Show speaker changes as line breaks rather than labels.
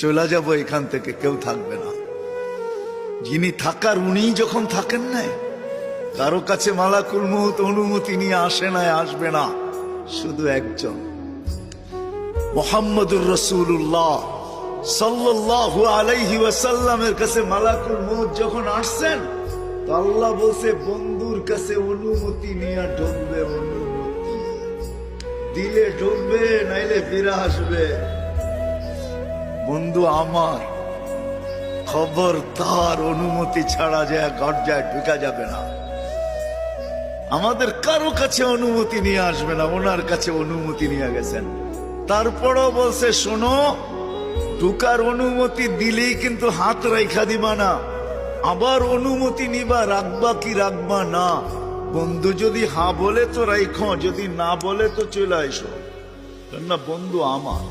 চলে যাব এখান থেকে, কেউ থাকবে না। যিনি থাকার উনিই যখন থাকেন নাই, কারো কাছে মালাকুল মউত অনুমতি নিয়ে আসে নাই, আসবে না। শুধু একজন মুহাম্মদুর রাসূলুল্লাহ সাল্লাল্লাহু আলাইহি ওয়াসাল্লামের কাছে মালাকুল মউত যখন আসছেন, তো আল্লাহ বলছে বন্ধুর কাছে অনুমতি নিয়ে ঢুকবে। অনুমতি দিলে ঢুকবে, নাইলে ফিরে আসবে। বন্ধু আমার, খবর তার অনুমতি ছাড়া যায় গর্জায় ঢুকা যাবে না। আমাদের কারো কাছে অনুমতি নিয়ে আসবে না, ওনার কাছে অনুমতি নিয়ে গেছেন। তারপরও বলছে শোনো, ঢুকার অনুমতি দিলেই কিন্তু হাত রাইখা দিবা না, আবার অনুমতি নিবা, রাখবা কি রাখবা না। বন্ধু যদি হ্যাঁ বলে তো রাইখো, যদি না বলে তো চলে আইসো। না বন্ধু আমার।